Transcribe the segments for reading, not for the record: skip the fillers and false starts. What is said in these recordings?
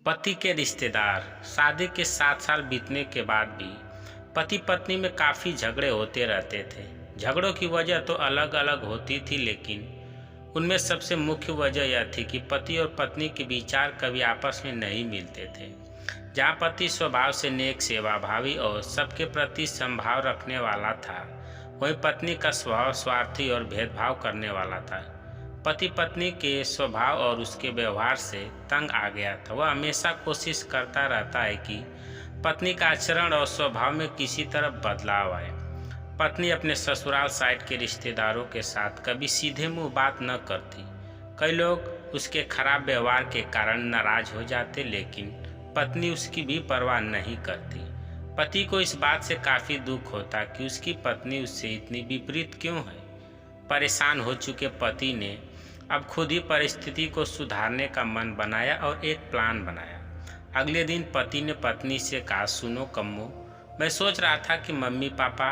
पति के रिश्तेदार। शादी के 7 साल बीतने के बाद भी पति पत्नी में काफ़ी झगड़े होते रहते थे। झगड़ों की वजह तो अलग अलग होती थी, लेकिन उनमें सबसे मुख्य वजह यह थी कि पति और पत्नी के विचार कभी आपस में नहीं मिलते थे। जहाँ पति स्वभाव से नेक, सेवाभावी और सबके प्रति समभाव रखने वाला था, वहीं पत्नी का स्वभाव स्वार्थी और भेदभाव करने वाला था। पति पत्नी के स्वभाव और उसके व्यवहार से तंग आ गया था। वह हमेशा कोशिश करता रहता है कि पत्नी का आचरण और स्वभाव में किसी तरह बदलाव आए। पत्नी अपने ससुराल साइड के रिश्तेदारों के साथ कभी सीधे मुंह बात न करती। कई लोग उसके खराब व्यवहार के कारण नाराज हो जाते, लेकिन पत्नी उसकी भी परवाह नहीं करती। पति को इस बात से काफ़ी दुख होता कि उसकी पत्नी उससे इतनी विपरीत क्यों है। परेशान हो चुके पति ने अब खुद ही परिस्थिति को सुधारने का मन बनाया और एक प्लान बनाया। अगले दिन पति ने पत्नी से कहा, सुनो कम्मो, मैं सोच रहा था कि मम्मी पापा,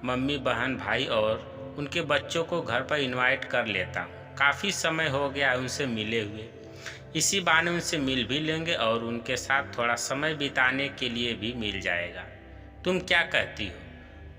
मम्मी बहन भाई और उनके बच्चों को घर पर इनवाइट कर लेता हूँ। काफ़ी समय हो गया उनसे मिले हुए, इसी बहाने उनसे मिल भी लेंगे और उनके साथ थोड़ा समय बिताने के लिए भी मिल जाएगा। तुम क्या कहती हो?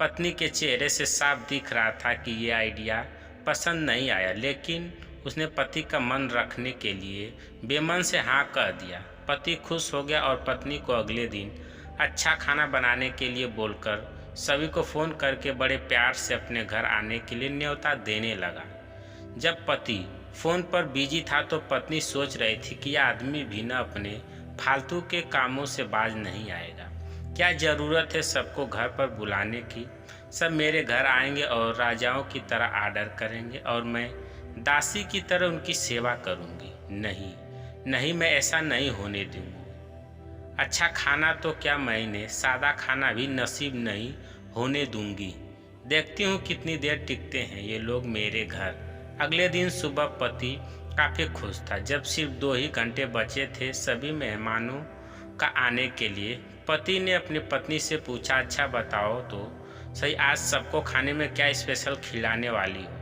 पत्नी के चेहरे से साफ दिख रहा था कि ये आइडिया पसंद नहीं आया, लेकिन उसने पति का मन रखने के लिए बेमन से हाँ कह दिया। पति खुश हो गया और पत्नी को अगले दिन अच्छा खाना बनाने के लिए बोलकर सभी को फ़ोन करके बड़े प्यार से अपने घर आने के लिए न्योता देने लगा। जब पति फ़ोन पर बिजी था तो पत्नी सोच रही थी कि यह आदमी भी न अपने फालतू के कामों से बाज नहीं आएगा। क्या ज़रूरत है सबको घर पर बुलाने की? सब मेरे घर आएंगे और राजाओं की तरह आर्डर करेंगे और मैं दासी की तरह उनकी सेवा करूंगी। नहीं नहीं, मैं ऐसा नहीं होने दूंगी। अच्छा खाना तो क्या, मैंने सादा खाना भी नसीब नहीं होने दूंगी। देखती हूँ कितनी देर टिकते हैं ये लोग मेरे घर। अगले दिन सुबह पति काफ़ी खुश था। जब सिर्फ 2 ही घंटे बचे थे सभी मेहमानों का आने के लिए, पति ने अपनी पत्नी से पूछा, अच्छा बताओ तो सही, आज सबको खाने में क्या स्पेशल खिलाने वाली हो?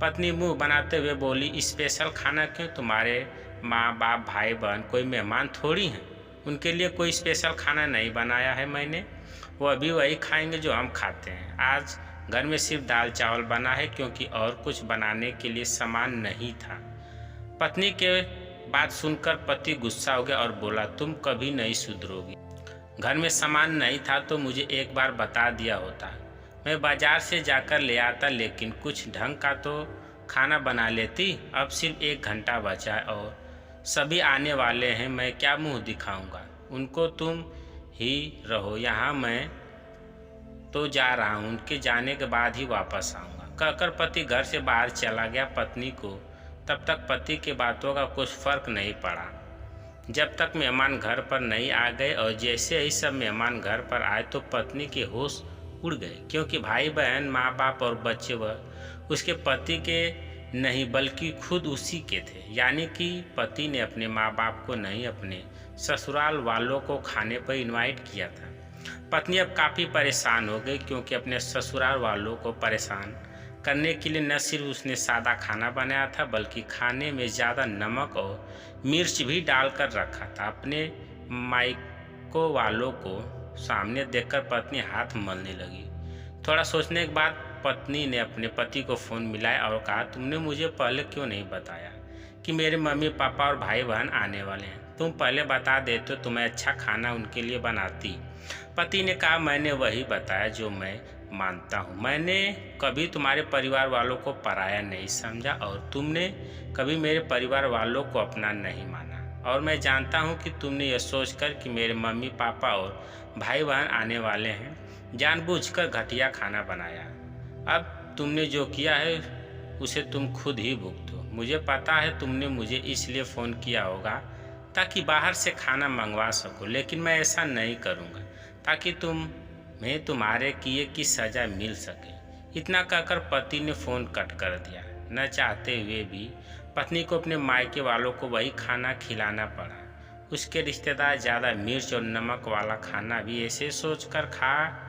पत्नी मुंह बनाते हुए बोली, स्पेशल खाना क्यों? तुम्हारे माँ बाप भाई बहन कोई मेहमान थोड़ी हैं, उनके लिए कोई स्पेशल खाना नहीं बनाया है मैंने। वो अभी वही खाएंगे जो हम खाते हैं। आज घर में सिर्फ दाल चावल बना है, क्योंकि और कुछ बनाने के लिए सामान नहीं था। पत्नी के बात सुनकर पति गुस्सा हो गया और बोला, तुम कभी नहीं सुधरोगी। घर में सामान नहीं था तो मुझे एक बार बता दिया होता, मैं बाजार से जाकर ले आता, लेकिन कुछ ढंग का तो खाना बना लेती। अब सिर्फ 1 घंटा बचा है और सभी आने वाले हैं, मैं क्या मुंह दिखाऊंगा उनको? तुम ही रहो यहाँ, मैं तो जा रहा हूँ, उनके जाने के बाद ही वापस आऊँगा। कहकर पति घर से बाहर चला गया। पत्नी को तब तक पति की बातों का कुछ फर्क नहीं पड़ा, जब तक मेहमान घर पर नहीं आ गए। और जैसे ही सब मेहमान घर पर आए तो पत्नी के होश उड़ गए, क्योंकि भाई बहन, माँ बाप और बच्चे वह उसके पति के नहीं बल्कि खुद उसी के थे। यानी कि पति ने अपने माँ बाप को नहीं, अपने ससुराल वालों को खाने पर इनवाइट किया था। पत्नी अब काफ़ी परेशान हो गई, क्योंकि अपने ससुराल वालों को परेशान करने के लिए न सिर्फ उसने सादा खाना बनाया था, बल्कि खाने में ज़्यादा नमक और मिर्च भी डालकर रखा था। अपने मायको वालों को सामने देखकर पत्नी हाथ मलने लगी। थोड़ा सोचने के बाद पत्नी ने अपने पति को फ़ोन मिलाया और कहा, तुमने मुझे पहले क्यों नहीं बताया कि मेरे मम्मी पापा और भाई बहन आने वाले हैं? तुम पहले बता देते तो मैं अच्छा खाना उनके लिए बनाती। पति ने कहा, मैंने वही बताया जो मैं मानता हूँ। मैंने कभी तुम्हारे परिवार वालों को पराया नहीं समझा और तुमने कभी मेरे परिवार वालों को अपना नहीं माना। और मैं जानता हूँ कि तुमने यह सोचकर कि मेरे मम्मी पापा और भाई बहन आने वाले हैं, जानबूझकर घटिया खाना बनाया। अब तुमने जो किया है उसे तुम खुद ही भुगतो। मुझे पता है तुमने मुझे इसलिए फ़ोन किया होगा ताकि बाहर से खाना मंगवा सको, लेकिन मैं ऐसा नहीं करूँगा, ताकि तुम्हें तुम्हारे किए की सज़ा मिल सके। इतना कहकर पति ने फ़ोन कट कर दिया। न चाहते हुए भी पत्नी को अपने मायके वालों को वही खाना खिलाना पड़ा। उसके रिश्तेदार ज़्यादा मिर्च और नमक वाला खाना भी ऐसे सोचकर खा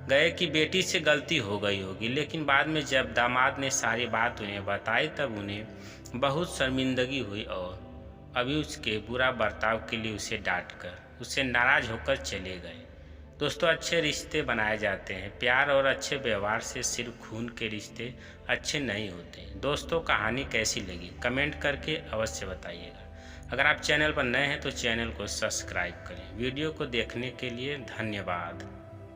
गए कि बेटी से गलती हो गई होगी, लेकिन बाद में जब दामाद ने सारी बात उन्हें बताई तब उन्हें बहुत शर्मिंदगी हुई और अभी उसके बुरा बर्ताव के लिए उसे डांटकर उससे नाराज होकर चले गए। दोस्तों, अच्छे रिश्ते बनाए जाते हैं। प्यार और अच्छे व्यवहार से सिर्फ खून के रिश्ते अच्छे नहीं होते। दोस्तों, कहानी कैसी लगी कमेंट करके अवश्य बताइएगा। अगर आप चैनल पर नए हैं तो चैनल को सब्सक्राइब करें। वीडियो को देखने के लिए धन्यवाद।